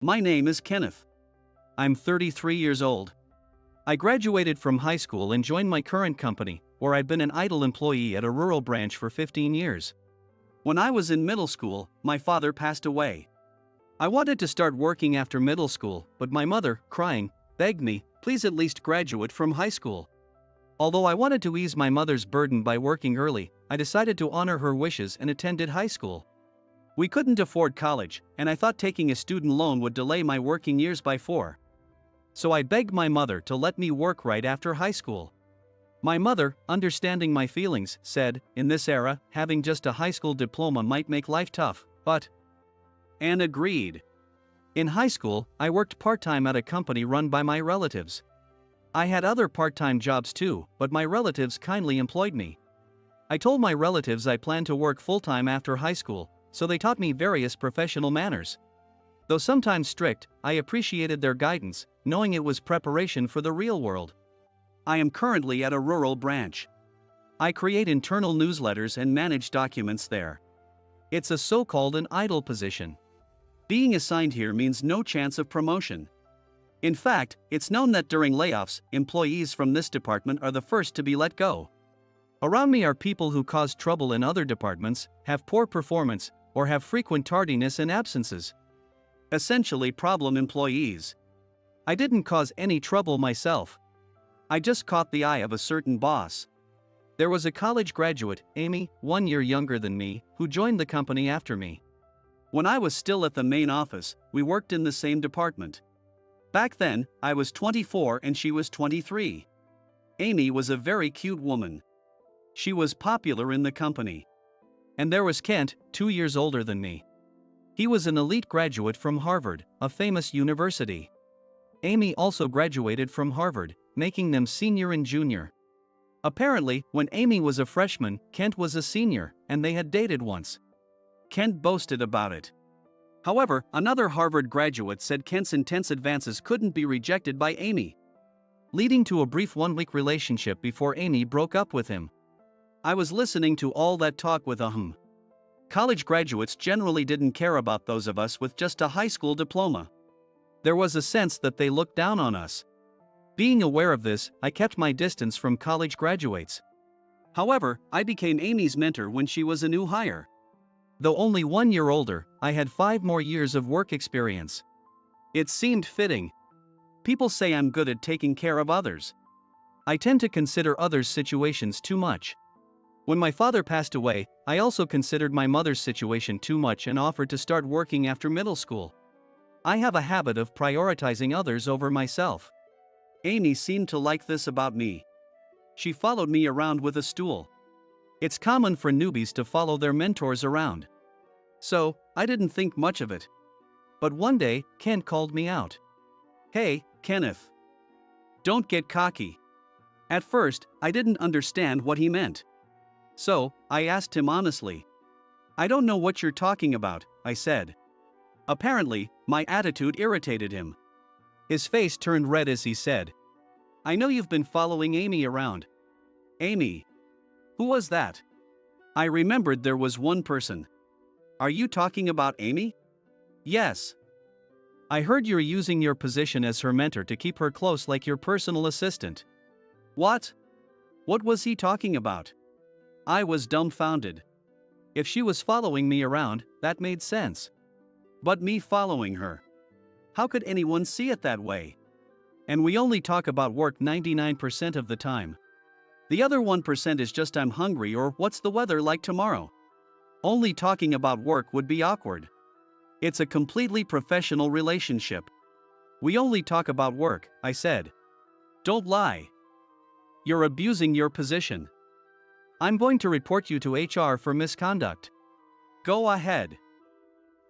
My name is Kenneth. I'm 33 years old. I graduated from high school and joined my current company, where I've been an idle employee at a rural branch for 15 years. When I was in middle school, my father passed away. I wanted to start working after middle school, but my mother, crying, begged me, please at least graduate from high school. Although I wanted to ease my mother's burden by working early, I decided to honor her wishes and attended high school. We couldn't afford college, and I thought taking a student loan would delay my working years by 4. So I begged my mother to let me work right after high school. My mother, understanding my feelings, said, in this era, having just a high school diploma might make life tough, but Anne agreed. In high school, I worked part-time at a company run by my relatives. I had other part-time jobs too, but my relatives kindly employed me. I told my relatives I planned to work full-time after high school, so they taught me various professional manners. Though sometimes strict, I appreciated their guidance, knowing it was preparation for the real world. I am currently at a rural branch. I create internal newsletters and manage documents there. It's a so-called an idle position. Being assigned here means no chance of promotion. In fact, it's known that during layoffs, employees from this department are the first to be let go. Around me are people who cause trouble in other departments, have poor performance, or have frequent tardiness and absences. Essentially problem employees. I didn't cause any trouble myself. I just caught the eye of a certain boss. There was a college graduate, Amy, 1 year younger than me, who joined the company after me. When I was still at the main office, we worked in the same department. Back then, I was 24 and she was 23. Amy was a very cute woman. She was popular in the company. And there was Kent, 2 years older than me. He was an elite graduate from Harvard, a famous university. Amy also graduated from Harvard, making them senior and junior. Apparently, when Amy was a freshman, Kent was a senior, and they had dated once. Kent boasted about it. However, another Harvard graduate said Kent's intense advances couldn't be rejected by Amy, leading to a brief one-week relationship before Amy broke up with him. I was listening to all that talk with a hum. College graduates generally didn't care about those of us with just a high school diploma. There was a sense that they looked down on us. Being aware of this, I kept my distance from college graduates. However, I became Amy's mentor when she was a new hire. Though only 1 year older, I had 5 more years of work experience. It seemed fitting. People say I'm good at taking care of others. I tend to consider others' situations too much. When my father passed away, I also considered my mother's situation too much and offered to start working after middle school. I have a habit of prioritizing others over myself. Amy seemed to like this about me. She followed me around with a stool. It's common for newbies to follow their mentors around. So, I didn't think much of it. But one day, Kent called me out. Hey, Kenneth. Don't get cocky. At first, I didn't understand what he meant. So, I asked him honestly. I don't know what you're talking about, I said. Apparently, my attitude irritated him. His face turned red as he said, I know you've been following Amy around. Amy. Who was that? I remembered there was one person. Are you talking about Amy? Yes. I heard you're using your position as her mentor to keep her close like your personal assistant. What? What was he talking about? I was dumbfounded. If she was following me around, that made sense. But me following her? How could anyone see it that way? And we only talk about work 99% of the time. The other 1% is just I'm hungry or what's the weather like tomorrow. Only talking about work would be awkward. It's a completely professional relationship. We only talk about work, I said. Don't lie. You're abusing your position. I'm going to report you to HR for misconduct. Go ahead.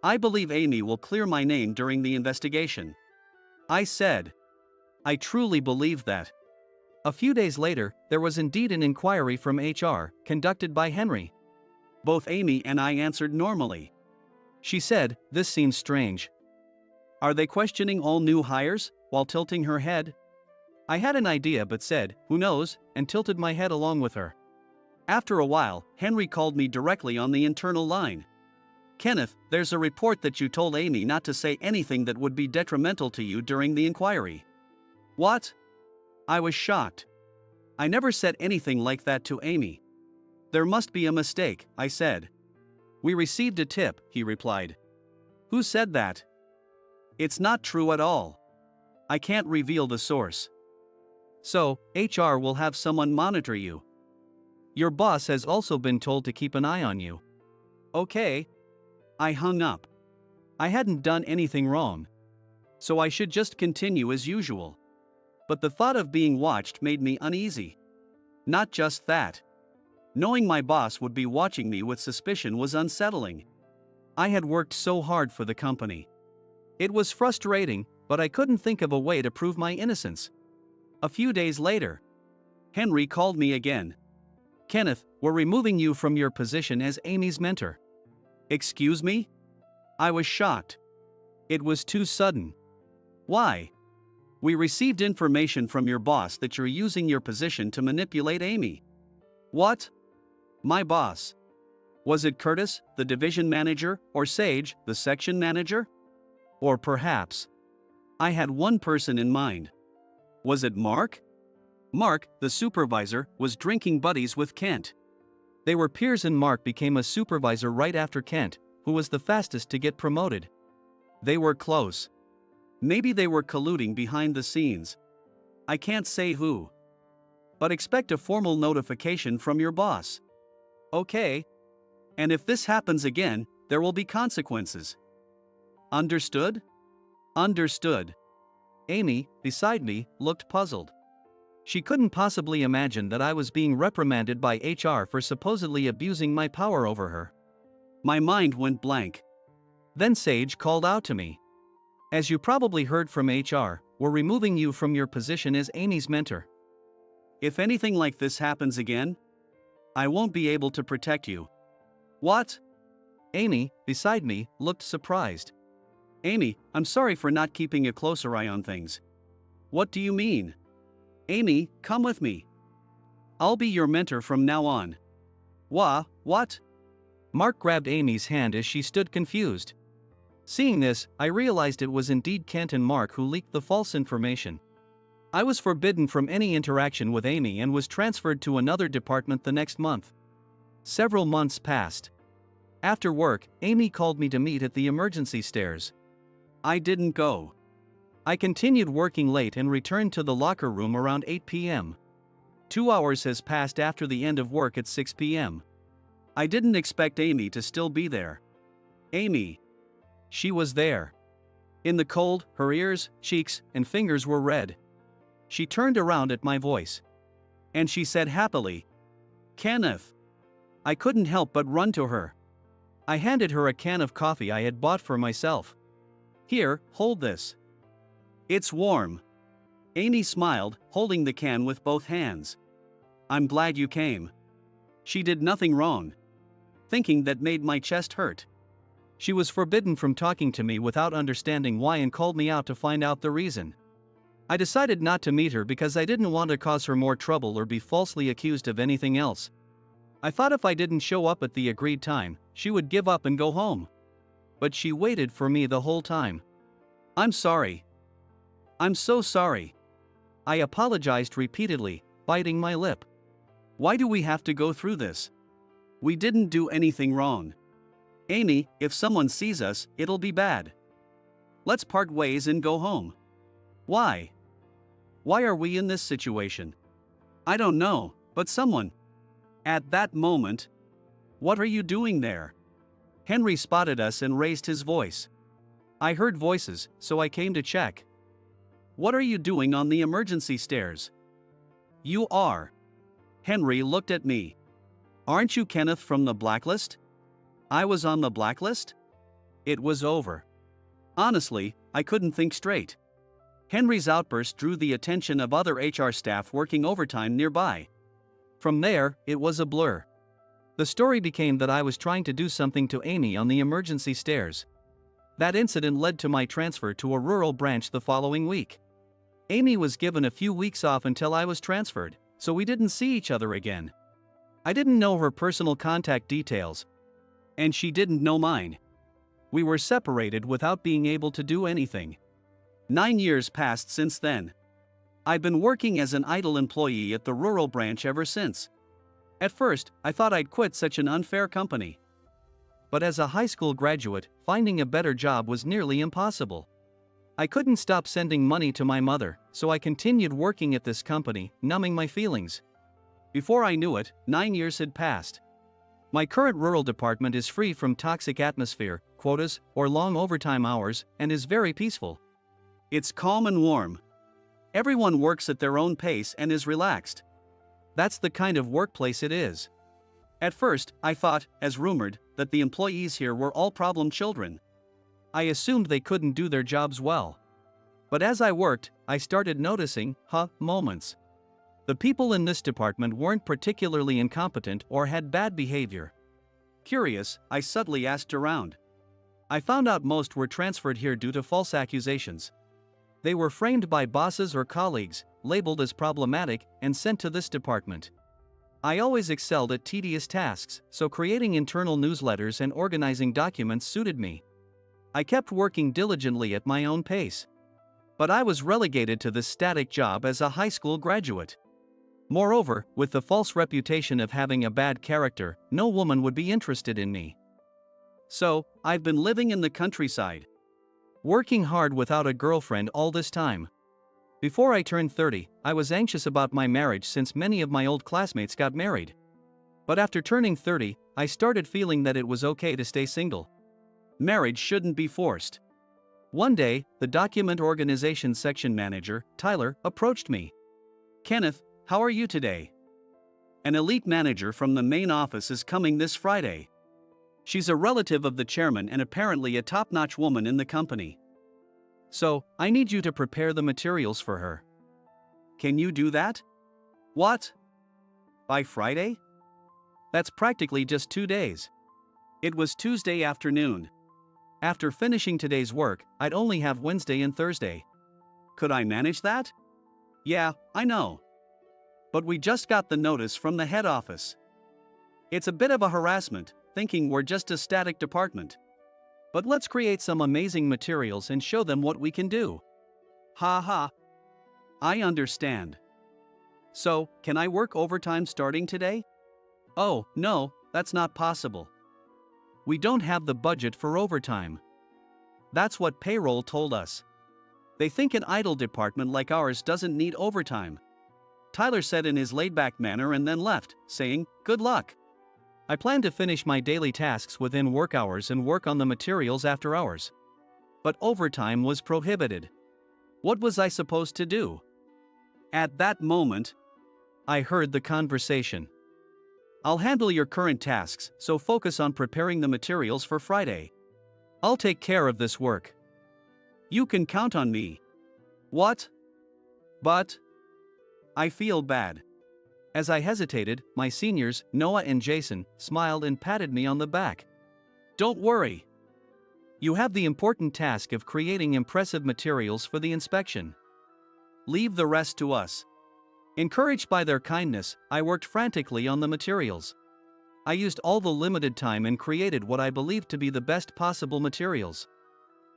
I believe Amy will clear my name during the investigation. I said. I truly believe that. A few days later, there was indeed an inquiry from HR, conducted by Henry. Both Amy and I answered normally. She said, this seems strange. Are they questioning all new hires, while tilting her head? I had an idea but said, who knows, and tilted my head along with her. After a while, Henry called me directly on the internal line. Kenneth, there's a report that you told Amy not to say anything that would be detrimental to you during the inquiry. What? I was shocked. I never said anything like that to Amy. There must be a mistake, I said. We received a tip, he replied. Who said that? It's not true at all. I can't reveal the source. So, HR will have someone monitor you. Your boss has also been told to keep an eye on you. Okay. I hung up. I hadn't done anything wrong. So I should just continue as usual. But the thought of being watched made me uneasy. Not just that. Knowing my boss would be watching me with suspicion was unsettling. I had worked so hard for the company. It was frustrating, but I couldn't think of a way to prove my innocence. A few days later, Henry called me again. Kenneth, we're removing you from your position as Amy's mentor. Excuse me? I was shocked. It was too sudden. Why? We received information from your boss that you're using your position to manipulate Amy. What? My boss. Was it Curtis, the division manager, or Sage, the section manager? Or perhaps I had one person in mind. Was it Mark? Mark, the supervisor, was drinking buddies with Kent. They were peers and Mark became a supervisor right after Kent, who was the fastest to get promoted. They were close. Maybe they were colluding behind the scenes. I can't say who. But expect a formal notification from your boss. Okay. And if this happens again, there will be consequences. Understood? Understood. Amy, beside me, looked puzzled. She couldn't possibly imagine that I was being reprimanded by HR for supposedly abusing my power over her. My mind went blank. Then Sage called out to me. As you probably heard from HR, we're removing you from your position as Amy's mentor. If anything like this happens again, I won't be able to protect you. What? Amy, beside me, looked surprised. Amy, I'm sorry for not keeping a closer eye on things. What do you mean? Amy, come with me. I'll be your mentor from now on. What? Mark grabbed Amy's hand as she stood confused. Seeing this, I realized it was indeed Kent and Mark who leaked the false information. I was forbidden from any interaction with Amy and was transferred to another department the next month. Several months passed. After work, Amy called me to meet at the emergency stairs. I didn't go. I continued working late and returned to the locker room around 8 p.m. 2 hours has passed after the end of work at 6 p.m. I didn't expect Amy to still be there. Amy. She was there. In the cold, her ears, cheeks, and fingers were red. She turned around at my voice. And she said happily, Kenneth. I couldn't help but run to her. I handed her a can of coffee I had bought for myself. Here, hold this. It's warm. Amy smiled, holding the can with both hands. I'm glad you came. She did nothing wrong. Thinking that made my chest hurt. She was forbidden from talking to me without understanding why and called me out to find out the reason. I decided not to meet her because I didn't want to cause her more trouble or be falsely accused of anything else. I thought if I didn't show up at the agreed time, she would give up and go home. But she waited for me the whole time. I'm sorry. I'm so sorry. I apologized repeatedly, biting my lip. Why do we have to go through this? We didn't do anything wrong. Amy, if someone sees us, it'll be bad. Let's part ways and go home. Why? Why are we in this situation? I don't know, but someone. At that moment. What are you doing there? Henry spotted us and raised his voice. I heard voices, so I came to check. What are you doing on the emergency stairs? You are. Henry looked at me. Aren't you Kenneth from the blacklist? I was on the blacklist? It was over. Honestly, I couldn't think straight. Henry's outburst drew the attention of other HR staff working overtime nearby. From there, it was a blur. The story became that I was trying to do something to Amy on the emergency stairs. That incident led to my transfer to a rural branch the following week. Amy was given a few weeks off until I was transferred, so we didn't see each other again. I didn't know her personal contact details. And she didn't know mine. We were separated without being able to do anything. 9 years passed since then. I've been working as an idle employee at the rural branch ever since. At first, I thought I'd quit such an unfair company. But as a high school graduate, finding a better job was nearly impossible. I couldn't stop sending money to my mother, so I continued working at this company, numbing my feelings. Before I knew it, 9 years had passed. My current rural department is free from toxic atmosphere, quotas, or long overtime hours, and is very peaceful. It's calm and warm. Everyone works at their own pace and is relaxed. That's the kind of workplace it is. At first, I thought, as rumored, that the employees here were all problem children. I assumed they couldn't do their jobs well. But as I worked, I started noticing, moments. The people in this department weren't particularly incompetent or had bad behavior. Curious, I subtly asked around. I found out most were transferred here due to false accusations. They were framed by bosses or colleagues, labeled as problematic, and sent to this department. I always excelled at tedious tasks, so creating internal newsletters and organizing documents suited me. I kept working diligently at my own pace. But I was relegated to this static job as a high school graduate. Moreover, with the false reputation of having a bad character, no woman would be interested in me. So, I've been living in the countryside, working hard without a girlfriend all this time. Before I turned 30, I was anxious about my marriage since many of my old classmates got married. But after turning 30, I started feeling that it was okay to stay single. Marriage shouldn't be forced. One day, the document organization section manager, Tyler, approached me. "Kenneth, how are you today? An elite manager from the main office is coming this Friday. She's a relative of the chairman and apparently a top-notch woman in the company. So, I need you to prepare the materials for her. Can you do that?" "What? By Friday?" That's practically just 2 days. It was Tuesday afternoon. After finishing today's work, I'd only have Wednesday and Thursday. Could I manage that? "Yeah, I know. But we just got the notice from the head office. It's a bit of a harassment, thinking we're just a static department. But let's create some amazing materials and show them what we can do." "Ha ha. I understand. So, can I work overtime starting today?" "Oh, no, that's not possible. We don't have the budget for overtime." That's what payroll told us. They think an idle department like ours doesn't need overtime. Tyler said in his laid-back manner and then left, saying, "Good luck." I plan to finish my daily tasks within work hours and work on the materials after hours. But overtime was prohibited. What was I supposed to do? At that moment, I heard the conversation. "I'll handle your current tasks, so focus on preparing the materials for Friday. I'll take care of this work. You can count on me." "What? But I feel bad." As I hesitated, my seniors, Noah and Jason, smiled and patted me on the back. "Don't worry. You have the important task of creating impressive materials for the inspection. Leave the rest to us." Encouraged by their kindness, I worked frantically on the materials. I used all the limited time and created what I believed to be the best possible materials.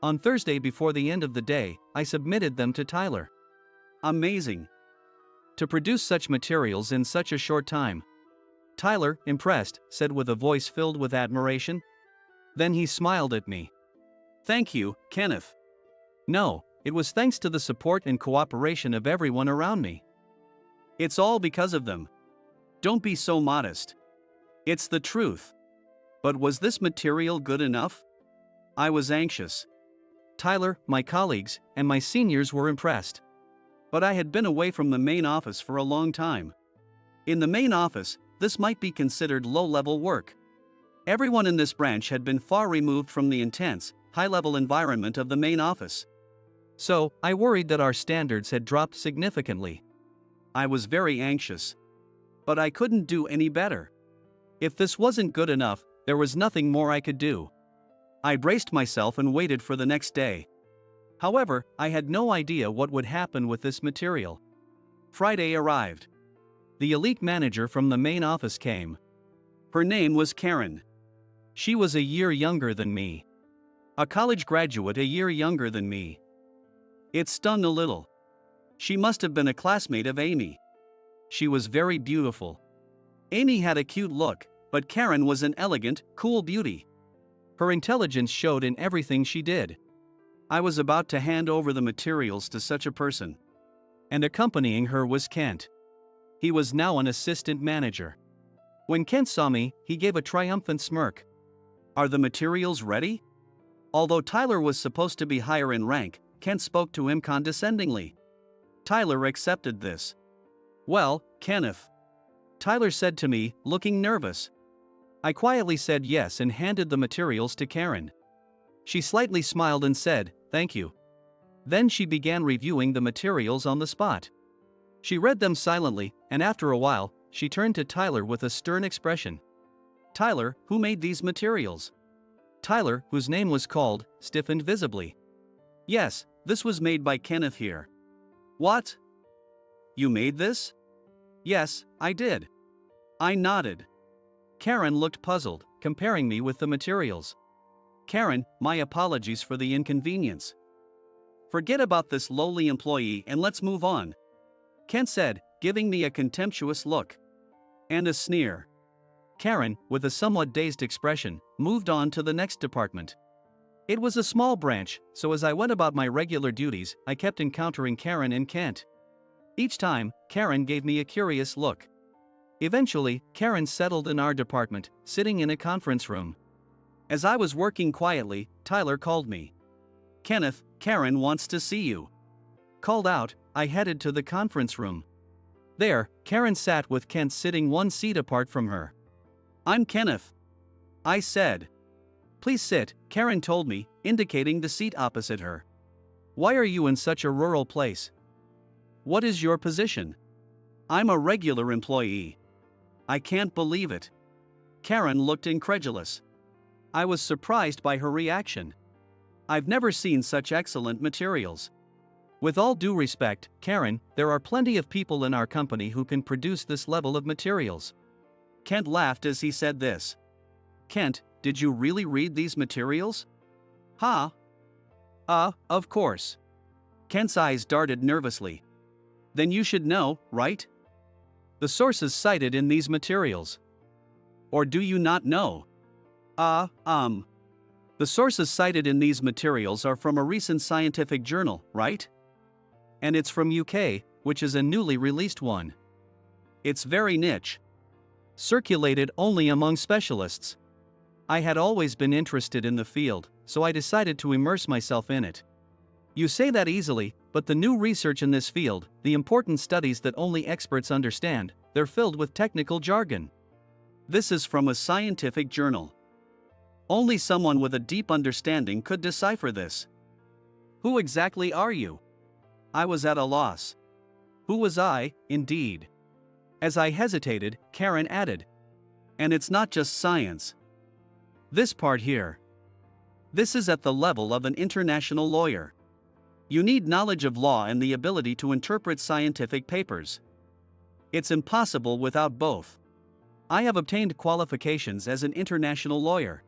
On Thursday before the end of the day, I submitted them to Tyler. Amazing. To produce such materials in such a short time. Tyler, impressed, said with a voice filled with admiration. Then he smiled at me. "Thank you, Kenneth." No, it was thanks to the support and cooperation of everyone around me. It's all because of them. Don't be so modest. It's the truth. But was this material good enough? I was anxious. Tyler, my colleagues, and my seniors were impressed. But I had been away from the main office for a long time. In the main office, this might be considered low-level work. Everyone in this branch had been far removed from the intense, high-level environment of the main office. So, I worried that our standards had dropped significantly. I was very anxious. But I couldn't do any better. If this wasn't good enough, there was nothing more I could do. I braced myself and waited for the next day. However, I had no idea what would happen with this material. Friday arrived. The elite manager from the main office came. Her name was Karen. She was a year younger than me. A college graduate a year younger than me. It stung a little. She must have been a classmate of Amy. She was very beautiful. Amy had a cute look, but Karen was an elegant, cool beauty. Her intelligence showed in everything she did. I was about to hand over the materials to such a person. And accompanying her was Kent. He was now an assistant manager. When Kent saw me, he gave a triumphant smirk. Are the materials ready? Although Tyler was supposed to be higher in rank, Kent spoke to him condescendingly. Tyler accepted this. Well, Kenneth, Tyler said to me, looking nervous. I quietly said yes and handed the materials to Karen. She slightly smiled and said, "Thank you." Then she began reviewing the materials on the spot. She read them silently, and after a while, she turned to Tyler with a stern expression. Tyler, who made these materials? Tyler, whose name was called, stiffened visibly. Yes, this was made by Kenneth here. What? You made this? Yes, I did. I nodded. Karen looked puzzled, comparing me with the materials. Karen, my apologies for the inconvenience. Forget about this lowly employee and let's move on, Kent said, giving me a contemptuous look. And a sneer. Karen, with a somewhat dazed expression, moved on to the next department. It was a small branch, so as I went about my regular duties, I kept encountering Karen and Kent. Each time, Karen gave me a curious look. Eventually, Karen settled in our department, sitting in a conference room. As I was working quietly, Tyler called me. Kenneth, Karen wants to see you. Called out, I headed to the conference room. There, Karen sat with Kent sitting one seat apart from her. I'm Kenneth, I said. Please sit, Karen told me, indicating the seat opposite her. Why are you in such a rural place? What is your position? I'm a regular employee. I can't believe it. Karen looked incredulous. I was surprised by her reaction. I've never seen such excellent materials. With all due respect, Karen, there are plenty of people in our company who can produce this level of materials. Kent laughed as he said this. Kent, did you really read these materials? Huh? Of course. Kent's eyes darted nervously. Then you should know, right? The sources cited in these materials. Or do you not know? The sources cited in these materials are from a recent scientific journal, right? And it's from UK, which is a newly released one. It's very niche. Circulated only among specialists. I had always been interested in the field, so I decided to immerse myself in it. You say that easily, but the new research in this field, the important studies that only experts understand, they're filled with technical jargon. This is from a scientific journal. Only someone with a deep understanding could decipher this. Who exactly are you? I was at a loss. Who was I, indeed? As I hesitated, Karen added. And it's not just science. This part here. This is at the level of an international lawyer. You need knowledge of law and the ability to interpret scientific papers. It's impossible without both. I have obtained qualifications as an international lawyer.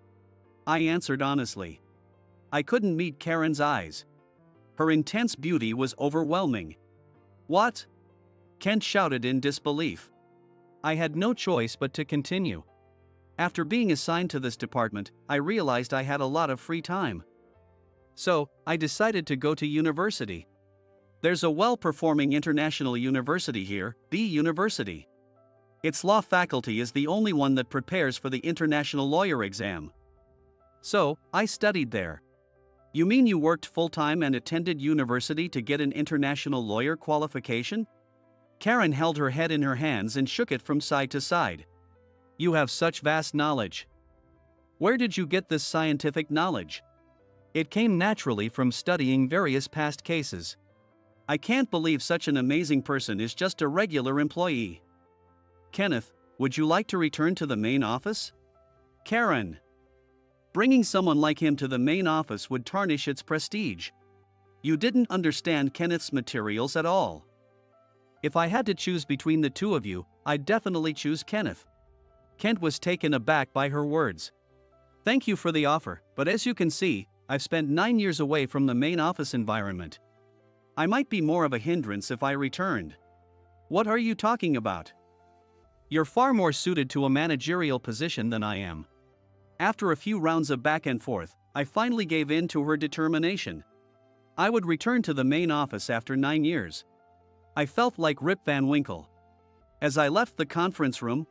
I answered honestly. I couldn't meet Karen's eyes. Her intense beauty was overwhelming. What? Kent shouted in disbelief. I had no choice but to continue. After being assigned to this department, I realized I had a lot of free time. So, I decided to go to university. There's a well-performing international university here, the university. Its law faculty is the only one that prepares for the international lawyer exam. So, I studied there. You mean you worked full-time and attended university to get an international lawyer qualification? Karen held her head in her hands and shook it from side to side. You have such vast knowledge. Where did you get this scientific knowledge? It came naturally from studying various past cases. I can't believe such an amazing person is just a regular employee. Kenneth, would you like to return to the main office? Karen. Bringing someone like him to the main office would tarnish its prestige. You didn't understand Kenneth's materials at all. If I had to choose between the two of you, I'd definitely choose Kenneth. Kent was taken aback by her words. Thank you for the offer, but as you can see, I've spent 9 years away from the main office environment. I might be more of a hindrance if I returned. What are you talking about? You're far more suited to a managerial position than I am. After a few rounds of back and forth, I finally gave in to her determination. I would return to the main office after 9 years. I felt like Rip Van Winkle. As I left the conference room,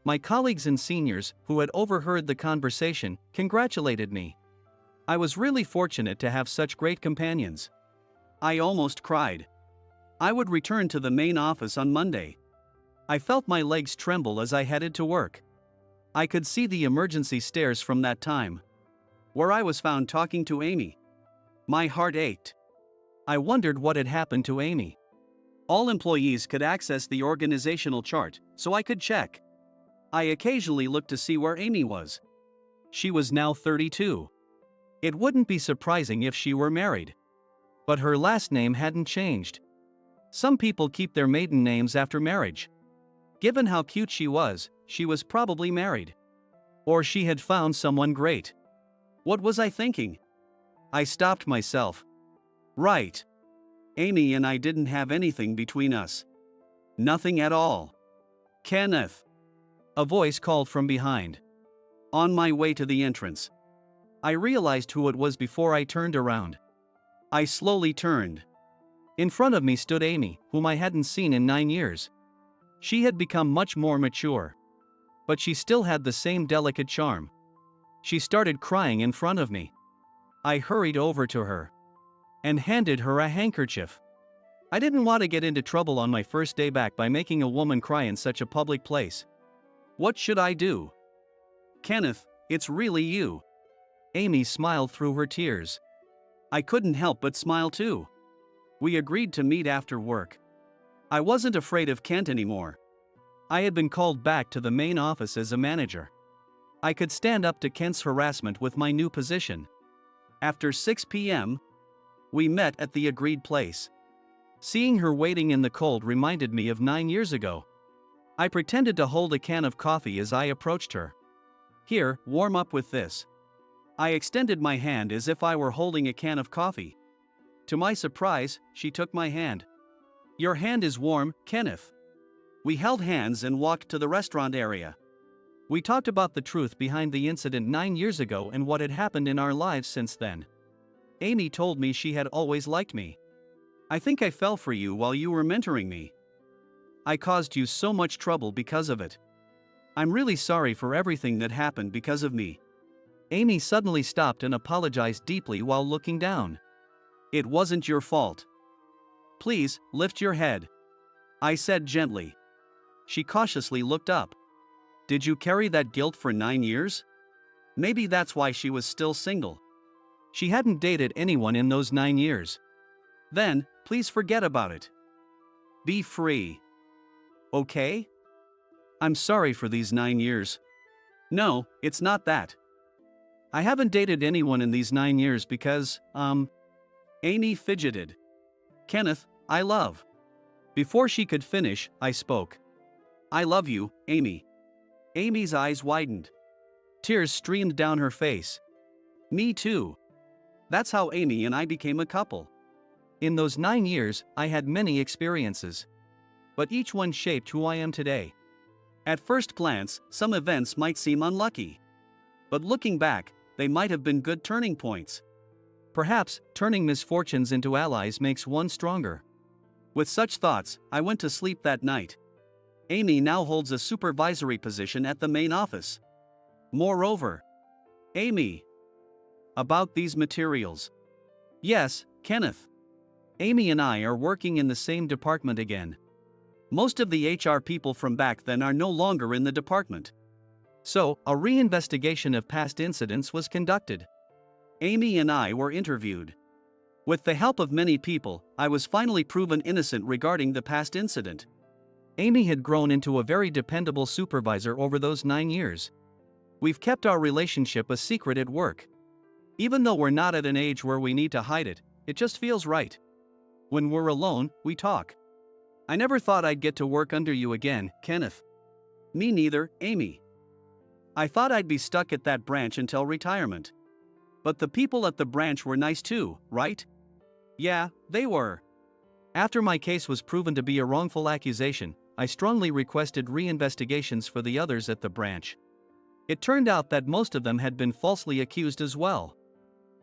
my colleagues and seniors, who had overheard the conversation, congratulated me. I was really fortunate to have such great companions. I almost cried. I would return to the main office on Monday. I felt my legs tremble as I headed to work. I could see the emergency stairs from that time, where I was found talking to Amy. My heart ached. I wondered what had happened to Amy. All employees could access the organizational chart, so I could check. I occasionally looked to see where Amy was. She was now 32. It wouldn't be surprising if she were married. But her last name hadn't changed. Some people keep their maiden names after marriage. Given how cute she was probably married. Or she had found someone great. What was I thinking? I stopped myself. Right. Amy and I didn't have anything between us. Nothing at all. Kenneth. A voice called from behind. On my way to the entrance, I realized who it was before I turned around. I slowly turned. In front of me stood Amy, whom I hadn't seen in 9 years. She had become much more mature. But she still had the same delicate charm. She started crying in front of me. I hurried over to her and handed her a handkerchief. I didn't want to get into trouble on my first day back by making a woman cry in such a public place. What should I do? Kenneth, it's really you. Amy smiled through her tears. I couldn't help but smile too. We agreed to meet after work. I wasn't afraid of Kent anymore. I had been called back to the main office as a manager. I could stand up to Kent's harassment with my new position. After 6 p.m., we met at the agreed place. Seeing her waiting in the cold reminded me of 9 years ago. I pretended to hold a can of coffee as I approached her. Here, warm up with this. I extended my hand as if I were holding a can of coffee. To my surprise, she took my hand. Your hand is warm, Kenneth. We held hands and walked to the restaurant area. We talked about the truth behind the incident 9 years ago and what had happened in our lives since then. Amy told me she had always liked me. I think I fell for you while you were mentoring me. I caused you so much trouble because of it. I'm really sorry for everything that happened because of me. Amy suddenly stopped and apologized deeply while looking down. It wasn't your fault. Please, lift your head, I said gently. She cautiously looked up. Did you carry that guilt for 9 years? Maybe that's why she was still single. She hadn't dated anyone in those 9 years. Then, please forget about it. Be free. Okay? I'm sorry for these 9 years. No, it's not that. I haven't dated anyone in these 9 years because, Amy fidgeted. Kenneth, I love. Before she could finish, I spoke. I love you, Amy. Amy's eyes widened. Tears streamed down her face. Me too. That's how Amy and I became a couple. In those 9 years, I had many experiences. But each one shaped who I am today. At first glance, some events might seem unlucky. But looking back, they might have been good turning points. Perhaps, turning misfortunes into allies makes one stronger. With such thoughts, I went to sleep that night. Amy now holds a supervisory position at the main office. Moreover, Amy. About these materials. Yes, Kenneth. Amy and I are working in the same department again. Most of the HR people from back then are no longer in the department. So, a reinvestigation of past incidents was conducted. Amy and I were interviewed. With the help of many people, I was finally proven innocent regarding the past incident. Amy had grown into a very dependable supervisor over those 9 years. We've kept our relationship a secret at work. Even though we're not at an age where we need to hide it, it just feels right. When we're alone, we talk. I never thought I'd get to work under you again, Kenneth. Me neither, Amy. I thought I'd be stuck at that branch until retirement. But the people at the branch were nice too, right? Yeah, they were. After my case was proven to be a wrongful accusation, I strongly requested reinvestigations for the others at the branch. It turned out that most of them had been falsely accused as well.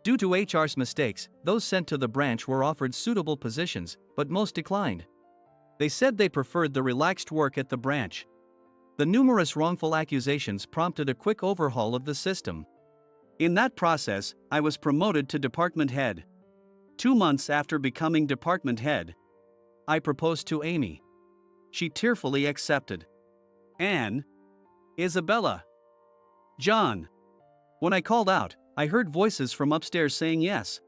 Due to HR's mistakes, those sent to the branch were offered suitable positions, but most declined. They said they preferred the relaxed work at the branch. The numerous wrongful accusations prompted a quick overhaul of the system. In that process, I was promoted to department head. 2 months after becoming department head, I proposed to Amy. She tearfully accepted. Anne, Isabella, John. When I called out, I heard voices from upstairs saying yes.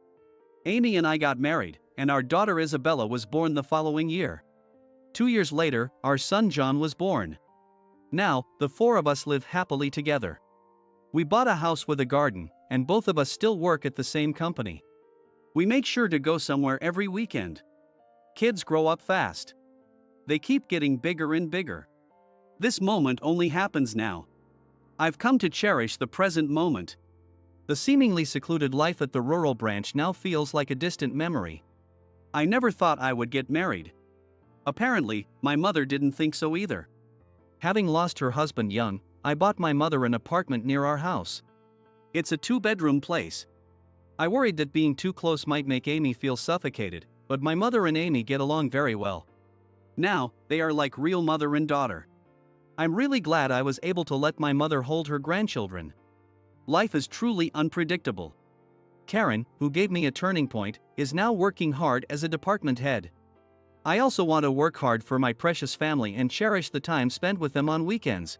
Amy and I got married, and our daughter Isabella was born the following year. 2 years later, our son John was born. Now, the 4 of us live happily together. We bought a house with a garden, and both of us still work at the same company. We make sure to go somewhere every weekend. Kids grow up fast. They keep getting bigger and bigger. This moment only happens now. I've come to cherish the present moment. The seemingly secluded life at the rural branch now feels like a distant memory. I never thought I would get married. Apparently, my mother didn't think so either. Having lost her husband young, I bought my mother an apartment near our house. It's a 2-bedroom place. I worried that being too close might make Amy feel suffocated, but my mother and Amy get along very well. Now, they are like real mother and daughter. I'm really glad I was able to let my mother hold her grandchildren. Life is truly unpredictable. Karen, who gave me a turning point, is now working hard as a department head. I also want to work hard for my precious family and cherish the time spent with them on weekends.